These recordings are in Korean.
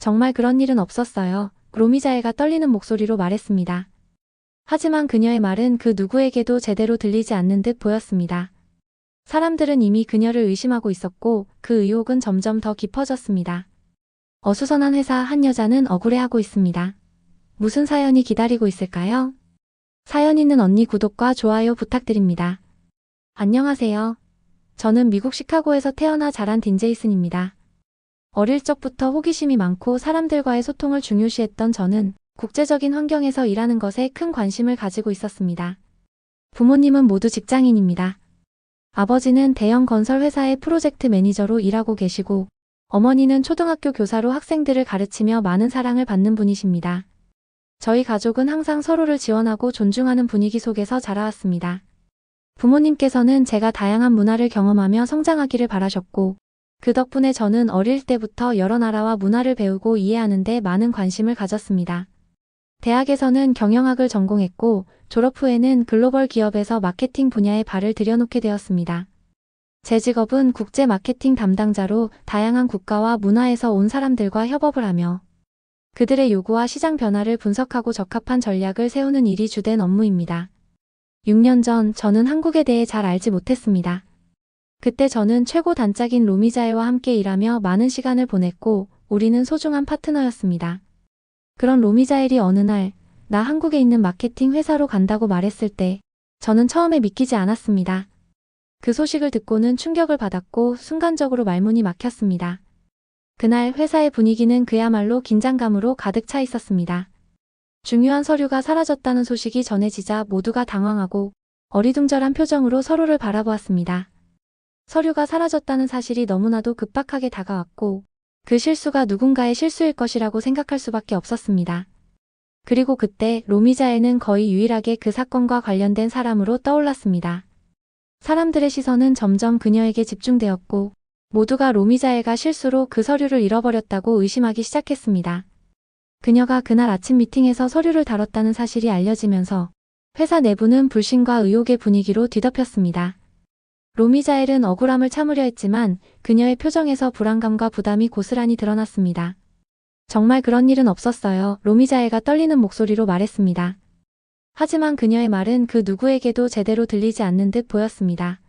정말 그런 일은 없었어요. 로미자엘가 떨리는 목소리로 말했습니다. 하지만 그녀의 말은 그 누구에게도 제대로 들리지 않는 듯 보였습니다. 사람들은 이미 그녀를 의심하고 있었고 그 의혹은 점점 더 깊어졌습니다. 어수선한 회사 한 여자는 억울해하고 있습니다. 무슨 사연이 기다리고 있을까요? 사연 있는 언니 구독과 좋아요 부탁드립니다. 안녕하세요. 저는 미국 시카고에서 태어나 자란 딘제이슨입니다. 어릴 적부터 호기심이 많고 사람들과의 소통을 중요시했던 저는 국제적인 환경에서 일하는 것에 큰 관심을 가지고 있었습니다. 부모님은 모두 직장인입니다. 아버지는 대형 건설 회사의 프로젝트 매니저로 일하고 계시고 어머니는 초등학교 교사로 학생들을 가르치며 많은 사랑을 받는 분이십니다. 저희 가족은 항상 서로를 지원하고 존중하는 분위기 속에서 자라왔습니다. 부모님께서는 제가 다양한 문화를 경험하며 성장하기를 바라셨고 그 덕분에 저는 어릴 때부터 여러 나라와 문화를 배우고 이해하는 데 많은 관심을 가졌습니다. 대학에서는 경영학을 전공했고 졸업 후에는 글로벌 기업에서 마케팅 분야에 발을 들여놓게 되었습니다. 제 직업은 국제 마케팅 담당자로 다양한 국가와 문화에서 온 사람들과 협업을 하며 그들의 요구와 시장 변화를 분석하고 적합한 전략을 세우는 일이 주된 업무입니다. 6년 전 저는 한국에 대해 잘 알지 못했습니다. 그때 저는 최고 단짝인 로미자엘와 함께 일하며 많은 시간을 보냈고 우리는 소중한 파트너였습니다. 그런 로미자엘이 어느 날 나 한국에 있는 마케팅 회사로 간다고 말했을 때 저는 처음에 믿기지 않았습니다. 그 소식을 듣고는 충격을 받았고 순간적으로 말문이 막혔습니다. 그날 회사의 분위기는 그야말로 긴장감으로 가득 차 있었습니다. 중요한 서류가 사라졌다는 소식이 전해지자 모두가 당황하고 어리둥절한 표정으로 서로를 바라보았습니다. 서류가 사라졌다는 사실이 너무나도 급박하게 다가왔고 그 실수가 누군가의 실수일 것이라고 생각할 수밖에 없었습니다. 그리고 그때 로미자엘은 거의 유일하게 그 사건과 관련된 사람으로 떠올랐습니다. 사람들의 시선은 점점 그녀에게 집중되었고 모두가 로미자엘가 실수로 그 서류를 잃어버렸다고 의심하기 시작했습니다. 그녀가 그날 아침 미팅에서 서류를 다뤘다는 사실이 알려지면서 회사 내부는 불신과 의혹의 분위기로 뒤덮였습니다. 로미자엘은 억울함을 참으려 했지만 그녀의 표정에서 불안감과 부담이 고스란히 드러났습니다. 정말 그런 일은 없었어요. 로미자엘가 떨리는 목소리로 말했습니다. 하지만 그녀의 말은 그 누구에게도 제대로 들리지 않는 듯 보였습니다.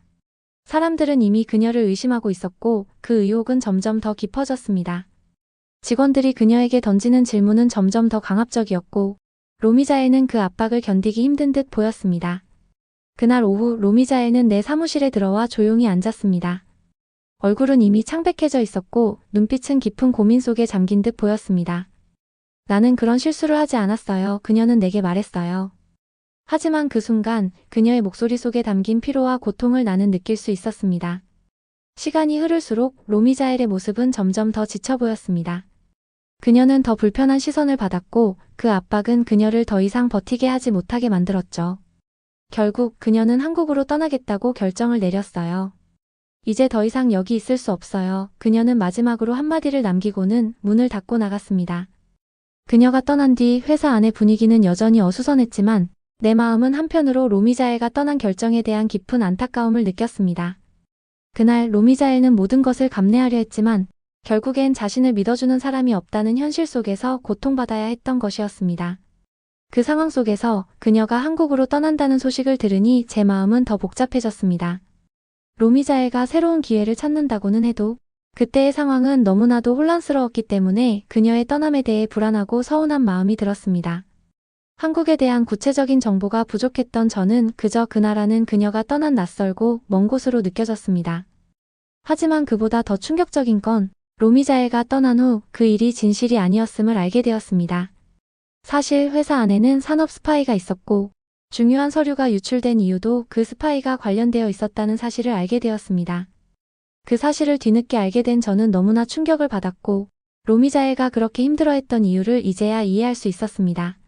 사람들은 이미 그녀를 의심하고 있었고 그 의혹은 점점 더 깊어졌습니다. 직원들이 그녀에게 던지는 질문은 점점 더 강압적이었고 로미자엘은 그 압박을 견디기 힘든 듯 보였습니다. 그날 오후 로미자엘은 내 사무실에 들어와 조용히 앉았습니다. 얼굴은 이미 창백해져 있었고 눈빛은 깊은 고민 속에 잠긴 듯 보였습니다. 나는 그런 실수를 하지 않았어요. 그녀는 내게 말했어요. 하지만 그 순간 그녀의 목소리 속에 담긴 피로와 고통을 나는 느낄 수 있었습니다. 시간이 흐를수록 로미자엘의 모습은 점점 더 지쳐 보였습니다. 그녀는 더 불편한 시선을 받았고 그 압박은 그녀를 더 이상 버티게 하지 못하게 만들었죠. 결국 그녀는 한국으로 떠나겠다고 결정을 내렸어요. 이제 더 이상 여기 있을 수 없어요. 그녀는 마지막으로 한마디를 남기고는 문을 닫고 나갔습니다. 그녀가 떠난 뒤 회사 안의 분위기는 여전히 어수선했지만 내 마음은 한편으로 로미자엘가 떠난 결정에 대한 깊은 안타까움을 느꼈습니다. 그날 로미자엘은 모든 것을 감내하려 했지만 결국엔 자신을 믿어주는 사람이 없다는 현실 속에서 고통받아야 했던 것이었습니다. 그 상황 속에서 그녀가 한국으로 떠난다는 소식을 들으니 제 마음은 더 복잡해졌습니다. 로미자엘가 새로운 기회를 찾는다고는 해도 그때의 상황은 너무나도 혼란스러웠기 때문에 그녀의 떠남에 대해 불안하고 서운한 마음이 들었습니다. 한국에 대한 구체적인 정보가 부족했던 저는 그저 그 나라는 그녀가 떠난 낯설고 먼 곳으로 느껴졌습니다. 하지만 그보다 더 충격적인 건 로미자엘가 떠난 후 그 일이 진실이 아니었음을 알게 되었습니다. 사실 회사 안에는 산업 스파이가 있었고 중요한 서류가 유출된 이유도 그 스파이가 관련되어 있었다는 사실을 알게 되었습니다. 그 사실을 뒤늦게 알게 된 저는 너무나 충격을 받았고 로미자엘가 그렇게 힘들어했던 이유를 이제야 이해할 수 있었습니다.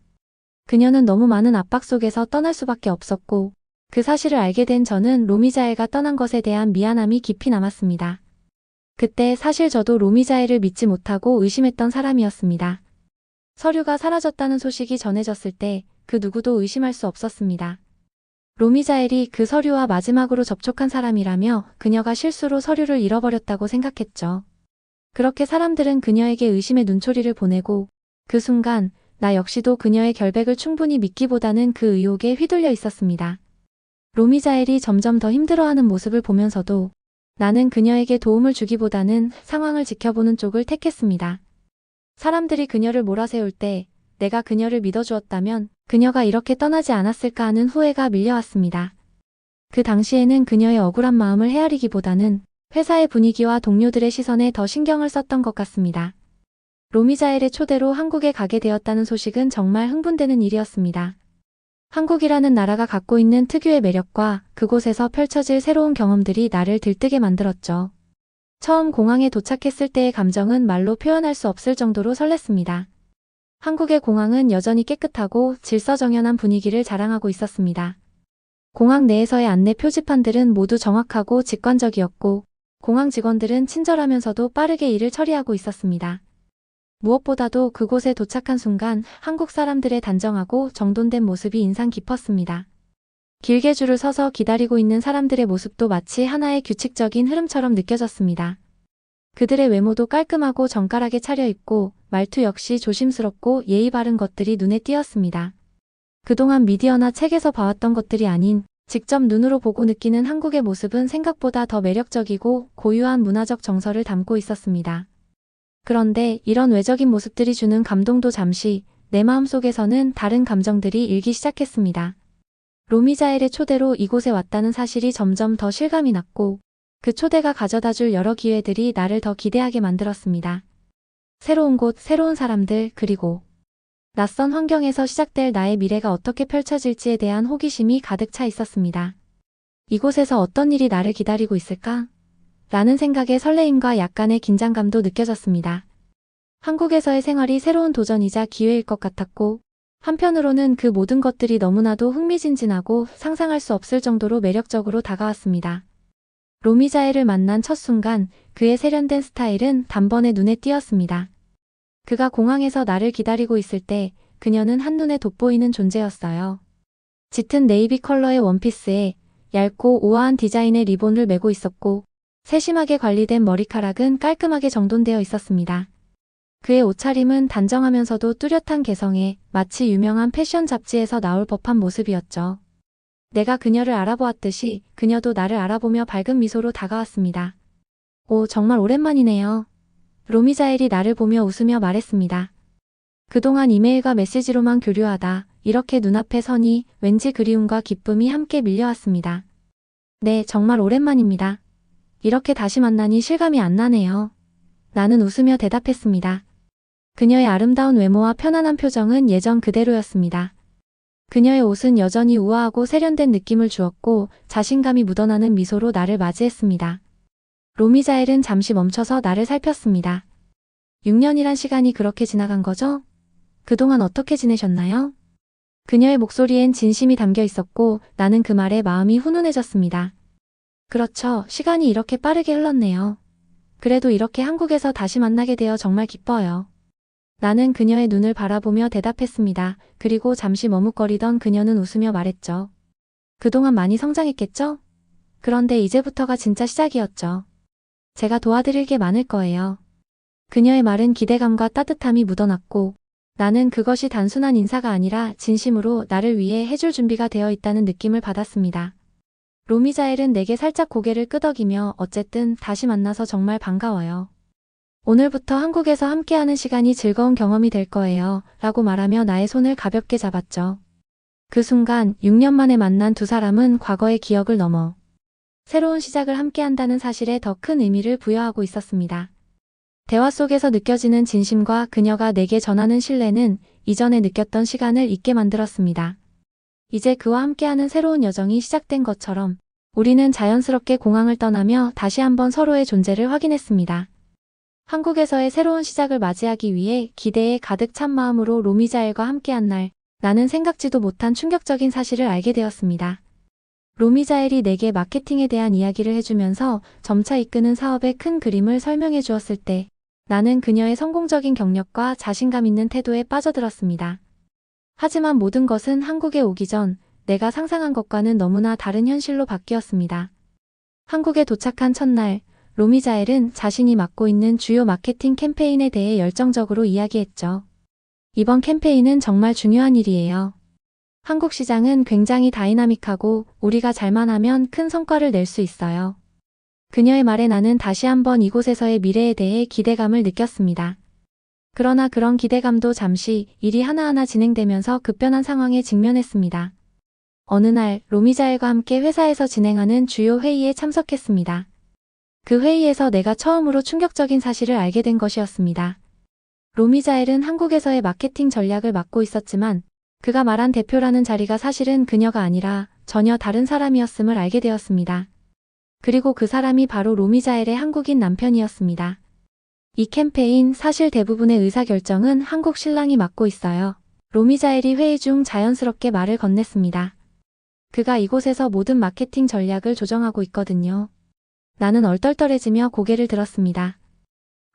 그녀는 너무 많은 압박 속에서 떠날 수밖에 없었고 그 사실을 알게 된 저는 로미자엘가 떠난 것에 대한 미안함이 깊이 남았습니다. 그때 사실 저도 로미자엘을 믿지 못하고 의심했던 사람이었습니다. 서류가 사라졌다는 소식이 전해졌을 때 그 누구도 의심할 수 없었습니다. 로미자엘이 그 서류와 마지막으로 접촉한 사람이라며 그녀가 실수로 서류를 잃어버렸다고 생각했죠. 그렇게 사람들은 그녀에게 의심의 눈초리를 보내고 그 순간 나 역시도 그녀의 결백을 충분히 믿기보다는 그 의혹에 휘둘려 있었습니다. 로미자엘이 점점 더 힘들어하는 모습을 보면서도 나는 그녀에게 도움을 주기보다는 상황을 지켜보는 쪽을 택했습니다. 사람들이 그녀를 몰아세울 때 내가 그녀를 믿어주었다면 그녀가 이렇게 떠나지 않았을까 하는 후회가 밀려왔습니다. 그 당시에는 그녀의 억울한 마음을 헤아리기보다는 회사의 분위기와 동료들의 시선에 더 신경을 썼던 것 같습니다. 로미자엘의 초대로 한국에 가게 되었다는 소식은 정말 흥분되는 일이었습니다. 한국이라는 나라가 갖고 있는 특유의 매력과 그곳에서 펼쳐질 새로운 경험들이 나를 들뜨게 만들었죠. 처음 공항에 도착했을 때의 감정은 말로 표현할 수 없을 정도로 설렜습니다. 한국의 공항은 여전히 깨끗하고 질서정연한 분위기를 자랑하고 있었습니다. 공항 내에서의 안내 표지판들은 모두 정확하고 직관적이었고 공항 직원들은 친절하면서도 빠르게 일을 처리하고 있었습니다. 무엇보다도 그곳에 도착한 순간 한국 사람들의 단정하고 정돈된 모습이 인상 깊었습니다. 길게 줄을 서서 기다리고 있는 사람들의 모습도 마치 하나의 규칙적인 흐름처럼 느껴졌습니다. 그들의 외모도 깔끔하고 정갈하게 차려입고 말투 역시 조심스럽고 예의 바른 것들이 눈에 띄었습니다. 그동안 미디어나 책에서 봐왔던 것들이 아닌 직접 눈으로 보고 느끼는 한국의 모습은 생각보다 더 매력적이고 고유한 문화적 정서를 담고 있었습니다. 그런데 이런 외적인 모습들이 주는 감동도 잠시 내 마음속에서는 다른 감정들이 일기 시작했습니다. 로미자엘의 초대로 이곳에 왔다는 사실이 점점 더 실감이 났고 그 초대가 가져다줄 여러 기회들이 나를 더 기대하게 만들었습니다. 새로운 곳, 새로운 사람들, 그리고 낯선 환경에서 시작될 나의 미래가 어떻게 펼쳐질지에 대한 호기심이 가득 차 있었습니다. 이곳에서 어떤 일이 나를 기다리고 있을까? 라는 생각에 설레임과 약간의 긴장감도 느껴졌습니다. 한국에서의 생활이 새로운 도전이자 기회일 것 같았고 한편으로는 그 모든 것들이 너무나도 흥미진진하고 상상할 수 없을 정도로 매력적으로 다가왔습니다. 로미자엘을 만난 첫 순간 그의 세련된 스타일은 단번에 눈에 띄었습니다. 그가 공항에서 나를 기다리고 있을 때 그녀는 한눈에 돋보이는 존재였어요. 짙은 네이비 컬러의 원피스에 얇고 우아한 디자인의 리본을 메고 있었고 세심하게 관리된 머리카락은 깔끔하게 정돈되어 있었습니다. 그의 옷차림은 단정하면서도 뚜렷한 개성에 마치 유명한 패션 잡지에서 나올 법한 모습이었죠. 내가 그녀를 알아보았듯이 그녀도 나를 알아보며 밝은 미소로 다가왔습니다. 오, 정말 오랜만이네요. 로미자엘이 나를 보며 웃으며 말했습니다. 그동안 이메일과 메시지로만 교류하다 이렇게 눈앞에 서니 왠지 그리움과 기쁨이 함께 밀려왔습니다. 네, 정말 오랜만입니다. 이렇게 다시 만나니 실감이 안 나네요. 나는 웃으며 대답했습니다. 그녀의 아름다운 외모와 편안한 표정은 예전 그대로였습니다. 그녀의 옷은 여전히 우아하고 세련된 느낌을 주었고 자신감이 묻어나는 미소로 나를 맞이했습니다. 로미자엘은 잠시 멈춰서 나를 살폈습니다. 6년이란 시간이 그렇게 지나간 거죠? 그동안 어떻게 지내셨나요? 그녀의 목소리엔 진심이 담겨 있었고 나는 그 말에 마음이 훈훈해졌습니다. 그렇죠. 시간이 이렇게 빠르게 흘렀네요. 그래도 이렇게 한국에서 다시 만나게 되어 정말 기뻐요. 나는 그녀의 눈을 바라보며 대답했습니다. 그리고 잠시 머뭇거리던 그녀는 웃으며 말했죠. 그동안 많이 성장했겠죠? 그런데 이제부터가 진짜 시작이었죠. 제가 도와드릴 게 많을 거예요. 그녀의 말은 기대감과 따뜻함이 묻어났고 나는 그것이 단순한 인사가 아니라 진심으로 나를 위해 해줄 준비가 되어 있다는 느낌을 받았습니다. 로미자엘은 내게 살짝 고개를 끄덕이며 어쨌든 다시 만나서 정말 반가워요. 오늘부터 한국에서 함께하는 시간이 즐거운 경험이 될 거예요. 라고 말하며 나의 손을 가볍게 잡았죠. 그 순간 6년 만에 만난 두 사람은 과거의 기억을 넘어 새로운 시작을 함께한다는 사실에 더 큰 의미를 부여하고 있었습니다. 대화 속에서 느껴지는 진심과 그녀가 내게 전하는 신뢰는 이전에 느꼈던 시간을 잊게 만들었습니다. 이제 그와 함께하는 새로운 여정이 시작된 것처럼 우리는 자연스럽게 공항을 떠나며 다시 한번 서로의 존재를 확인했습니다. 한국에서의 새로운 시작을 맞이하기 위해 기대에 가득 찬 마음으로 로미자엘과 함께한 날, 나는 생각지도 못한 충격적인 사실을 알게 되었습니다. 로미자엘이 내게 마케팅에 대한 이야기를 해주면서 점차 이끄는 사업의 큰 그림을 설명해 주었을 때 나는 그녀의 성공적인 경력과 자신감 있는 태도에 빠져들었습니다. 하지만 모든 것은 한국에 오기 전 내가 상상한 것과는 너무나 다른 현실로 바뀌었습니다. 한국에 도착한 첫날, 로미자엘은 자신이 맡고 있는 주요 마케팅 캠페인에 대해 열정적으로 이야기했죠. 이번 캠페인은 정말 중요한 일이에요. 한국 시장은 굉장히 다이나믹하고 우리가 잘만 하면 큰 성과를 낼 수 있어요. 그녀의 말에 나는 다시 한번 이곳에서의 미래에 대해 기대감을 느꼈습니다. 그러나 그런 기대감도 잠시 일이 하나하나 진행되면서 급변한 상황에 직면했습니다. 어느 날 로미자엘과 함께 회사에서 진행하는 주요 회의에 참석했습니다. 그 회의에서 내가 처음으로 충격적인 사실을 알게 된 것이었습니다. 로미자엘은 한국에서의 마케팅 전략을 맡고 있었지만 그가 말한 대표라는 자리가 사실은 그녀가 아니라 전혀 다른 사람이었음을 알게 되었습니다. 그리고 그 사람이 바로 로미자엘의 한국인 남편이었습니다. 이 캠페인 사실 대부분의 의사결정은 한국 신랑이 맡고 있어요. 로미자엘이 회의 중 자연스럽게 말을 건넸습니다. 그가 이곳에서 모든 마케팅 전략을 조정하고 있거든요. 나는 얼떨떨해지며 고개를 들었습니다.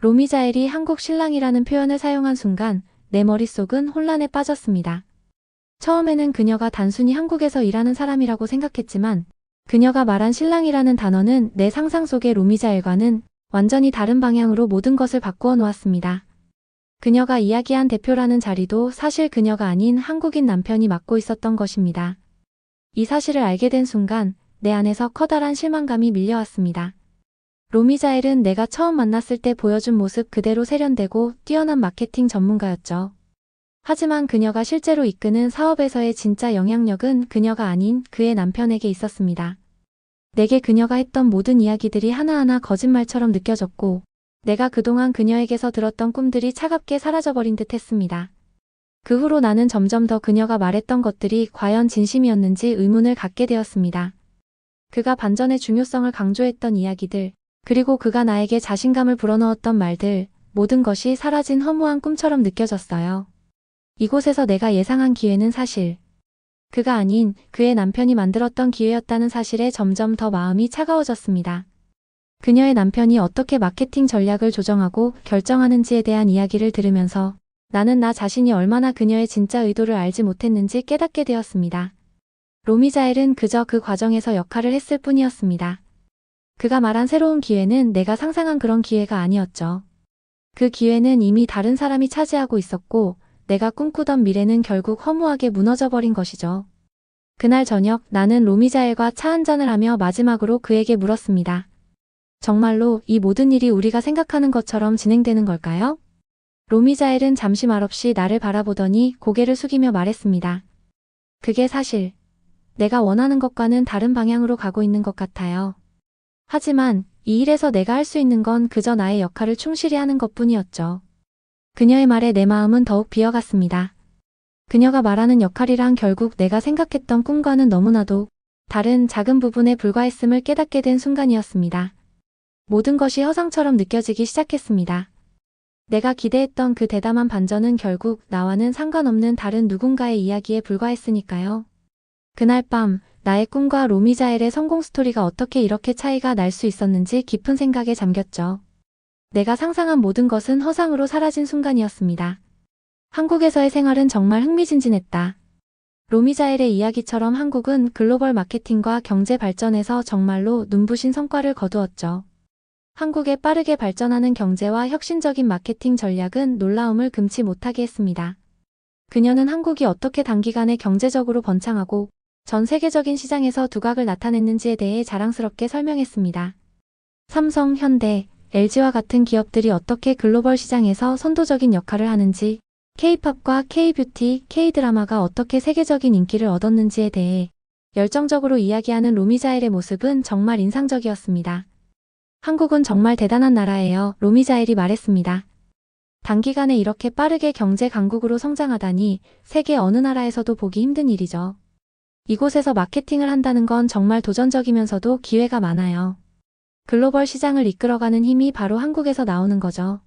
로미자엘이 한국 신랑이라는 표현을 사용한 순간 내 머릿속은 혼란에 빠졌습니다. 처음에는 그녀가 단순히 한국에서 일하는 사람이라고 생각했지만 그녀가 말한 신랑이라는 단어는 내 상상 속의 로미자엘과는 완전히 다른 방향으로 모든 것을 바꾸어 놓았습니다. 그녀가 이야기한 대표라는 자리도 사실 그녀가 아닌 한국인 남편이 맡고 있었던 것입니다. 이 사실을 알게 된 순간 내 안에서 커다란 실망감이 밀려왔습니다. 로미자엘은 내가 처음 만났을 때 보여준 모습 그대로 세련되고 뛰어난 마케팅 전문가였죠. 하지만 그녀가 실제로 이끄는 사업에서의 진짜 영향력은 그녀가 아닌 그의 남편에게 있었습니다. 내게 그녀가 했던 모든 이야기들이 하나하나 거짓말처럼 느껴졌고 내가 그동안 그녀에게서 들었던 꿈들이 차갑게 사라져버린 듯 했습니다. 그 후로 나는 점점 더 그녀가 말했던 것들이 과연 진심이었는지 의문을 갖게 되었습니다. 그가 반전의 중요성을 강조했던 이야기들, 그리고 그가 나에게 자신감을 불어넣었던 말들, 모든 것이 사라진 허무한 꿈처럼 느껴졌어요. 이곳에서 내가 예상한 기회는 사실 그가 아닌 그의 남편이 만들었던 기회였다는 사실에 점점 더 마음이 차가워졌습니다. 그녀의 남편이 어떻게 마케팅 전략을 조정하고 결정하는지에 대한 이야기를 들으면서 나는 나 자신이 얼마나 그녀의 진짜 의도를 알지 못했는지 깨닫게 되었습니다. 로미자엘은 그저 그 과정에서 역할을 했을 뿐이었습니다. 그가 말한 새로운 기회는 내가 상상한 그런 기회가 아니었죠. 그 기회는 이미 다른 사람이 차지하고 있었고 내가 꿈꾸던 미래는 결국 허무하게 무너져버린 것이죠. 그날 저녁 나는 로미자엘과 차 한잔을 하며 마지막으로 그에게 물었습니다. 정말로 이 모든 일이 우리가 생각하는 것처럼 진행되는 걸까요? 로미자엘은 잠시 말없이 나를 바라보더니 고개를 숙이며 말했습니다. 그게 사실 내가 원하는 것과는 다른 방향으로 가고 있는 것 같아요. 하지만 이 일에서 내가 할 수 있는 건 그저 나의 역할을 충실히 하는 것뿐이었죠. 그녀의 말에 내 마음은 더욱 비어갔습니다. 그녀가 말하는 역할이란 결국 내가 생각했던 꿈과는 너무나도 다른 작은 부분에 불과했음을 깨닫게 된 순간이었습니다. 모든 것이 허상처럼 느껴지기 시작했습니다. 내가 기대했던 그 대담한 반전은 결국 나와는 상관없는 다른 누군가의 이야기에 불과했으니까요. 그날 밤 나의 꿈과 로미자엘의 성공 스토리가 어떻게 이렇게 차이가 날 수 있었는지 깊은 생각에 잠겼죠. 내가 상상한 모든 것은 허상으로 사라진 순간이었습니다. 한국에서의 생활은 정말 흥미진진했다. 로미자엘의 이야기처럼 한국은 글로벌 마케팅과 경제 발전에서 정말로 눈부신 성과를 거두었죠. 한국의 빠르게 발전하는 경제와 혁신적인 마케팅 전략은 놀라움을 금치 못하게 했습니다. 그녀는 한국이 어떻게 단기간에 경제적으로 번창하고 전 세계적인 시장에서 두각을 나타냈는지에 대해 자랑스럽게 설명했습니다. 삼성, 현대, LG와 같은 기업들이 어떻게 글로벌 시장에서 선도적인 역할을 하는지, K-팝과 K-뷰티, K-드라마가 어떻게 세계적인 인기를 얻었는지에 대해 열정적으로 이야기하는 로미자엘의 모습은 정말 인상적이었습니다. 한국은 정말 대단한 나라예요. 로미자엘이 말했습니다. 단기간에 이렇게 빠르게 경제 강국으로 성장하다니 세계 어느 나라에서도 보기 힘든 일이죠. 이곳에서 마케팅을 한다는 건 정말 도전적이면서도 기회가 많아요. 글로벌 시장을 이끌어가는 힘이 바로 한국에서 나오는 거죠.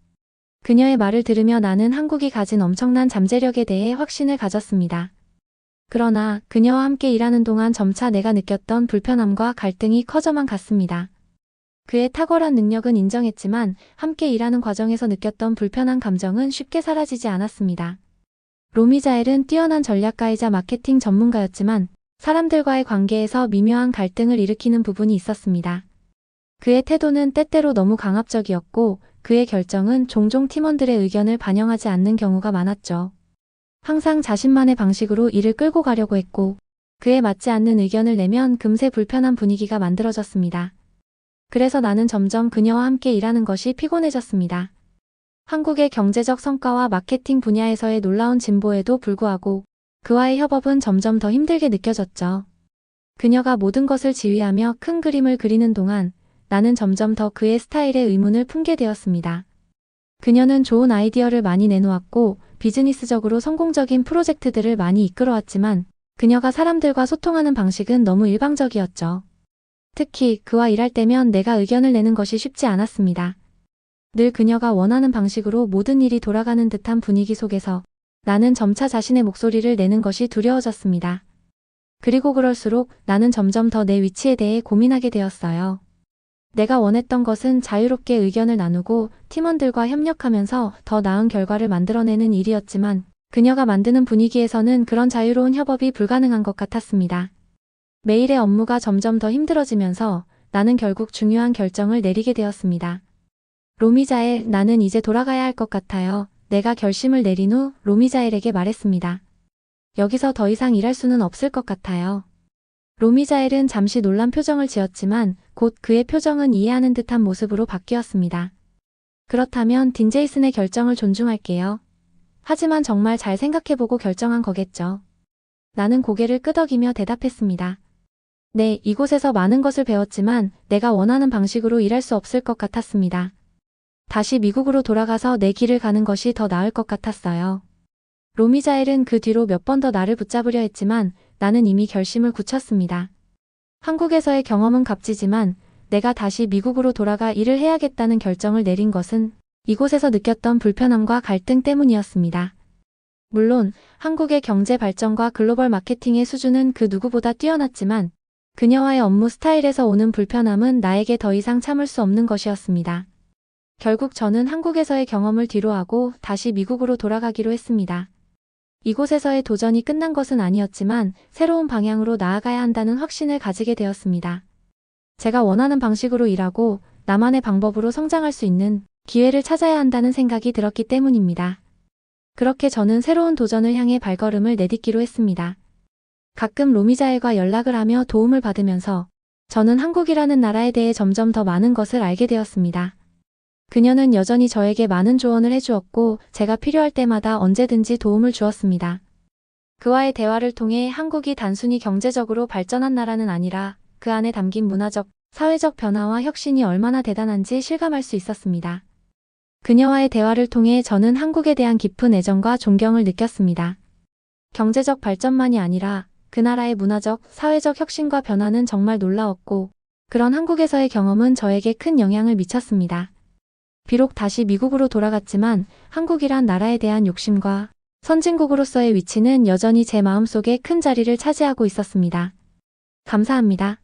그녀의 말을 들으며 나는 한국이 가진 엄청난 잠재력에 대해 확신을 가졌습니다. 그러나 그녀와 함께 일하는 동안 점차 내가 느꼈던 불편함과 갈등이 커져만 갔습니다. 그의 탁월한 능력은 인정했지만 함께 일하는 과정에서 느꼈던 불편한 감정은 쉽게 사라지지 않았습니다. 로미자엘은 뛰어난 전략가이자 마케팅 전문가였지만 사람들과의 관계에서 미묘한 갈등을 일으키는 부분이 있었습니다. 그의 태도는 때때로 너무 강압적이었고 그의 결정은 종종 팀원들의 의견을 반영하지 않는 경우가 많았죠. 항상 자신만의 방식으로 일을 끌고 가려고 했고 그에 맞지 않는 의견을 내면 금세 불편한 분위기가 만들어졌습니다. 그래서 나는 점점 그녀와 함께 일하는 것이 피곤해졌습니다. 한국의 경제적 성과와 마케팅 분야에서의 놀라운 진보에도 불구하고 그와의 협업은 점점 더 힘들게 느껴졌죠. 그녀가 모든 것을 지휘하며 큰 그림을 그리는 동안 나는 점점 더 그의 스타일에 의문을 품게 되었습니다. 그녀는 좋은 아이디어를 많이 내놓았고 비즈니스적으로 성공적인 프로젝트들을 많이 이끌어왔지만 그녀가 사람들과 소통하는 방식은 너무 일방적이었죠. 특히 그와 일할 때면 내가 의견을 내는 것이 쉽지 않았습니다. 늘 그녀가 원하는 방식으로 모든 일이 돌아가는 듯한 분위기 속에서 나는 점차 자신의 목소리를 내는 것이 두려워졌습니다. 그리고 그럴수록 나는 점점 더 내 위치에 대해 고민하게 되었어요. 내가 원했던 것은 자유롭게 의견을 나누고 팀원들과 협력하면서 더 나은 결과를 만들어내는 일이었지만 그녀가 만드는 분위기에서는 그런 자유로운 협업이 불가능한 것 같았습니다. 매일의 업무가 점점 더 힘들어지면서 나는 결국 중요한 결정을 내리게 되었습니다. 로미자엘, 나는 이제 돌아가야 할 것 같아요. 내가 결심을 내린 후 로미자엘에게 말했습니다. 여기서 더 이상 일할 수는 없을 것 같아요. 로미자엘은 잠시 놀란 표정을 지었지만 곧 그의 표정은 이해하는 듯한 모습으로 바뀌었습니다. 그렇다면 딘제이슨의 결정을 존중할게요. 하지만 정말 잘 생각해보고 결정한 거겠죠. 나는 고개를 끄덕이며 대답했습니다. 네, 이곳에서 많은 것을 배웠지만 내가 원하는 방식으로 일할 수 없을 것 같았습니다. 다시 미국으로 돌아가서 내 길을 가는 것이 더 나을 것 같았어요. 로미자엘은 그 뒤로 몇 번 더 나를 붙잡으려 했지만 나는 이미 결심을 굳혔습니다. 한국에서의 경험은 값지지만 내가 다시 미국으로 돌아가 일을 해야겠다는 결정을 내린 것은 이곳에서 느꼈던 불편함과 갈등 때문이었습니다. 물론 한국의 경제 발전과 글로벌 마케팅의 수준은 그 누구보다 뛰어났지만 그녀와의 업무 스타일에서 오는 불편함은 나에게 더 이상 참을 수 없는 것이었습니다. 결국 저는 한국에서의 경험을 뒤로하고 다시 미국으로 돌아가기로 했습니다. 이곳에서의 도전이 끝난 것은 아니었지만 새로운 방향으로 나아가야 한다는 확신을 가지게 되었습니다. 제가 원하는 방식으로 일하고 나만의 방법으로 성장할 수 있는 기회를 찾아야 한다는 생각이 들었기 때문입니다. 그렇게 저는 새로운 도전을 향해 발걸음을 내딛기로 했습니다. 가끔 로미자엘과 연락을 하며 도움을 받으면서 저는 한국이라는 나라에 대해 점점 더 많은 것을 알게 되었습니다. 그녀는 여전히 저에게 많은 조언을 해주었고 제가 필요할 때마다 언제든지 도움을 주었습니다. 그와의 대화를 통해 한국이 단순히 경제적으로 발전한 나라는 아니라 그 안에 담긴 문화적, 사회적 변화와 혁신이 얼마나 대단한지 실감할 수 있었습니다. 그녀와의 대화를 통해 저는 한국에 대한 깊은 애정과 존경을 느꼈습니다. 경제적 발전만이 아니라 그 나라의 문화적, 사회적 혁신과 변화는 정말 놀라웠고 그런 한국에서의 경험은 저에게 큰 영향을 미쳤습니다. 비록 다시 미국으로 돌아갔지만 한국이란 나라에 대한 욕심과 선진국으로서의 위치는 여전히 제 마음속에 큰 자리를 차지하고 있었습니다. 감사합니다.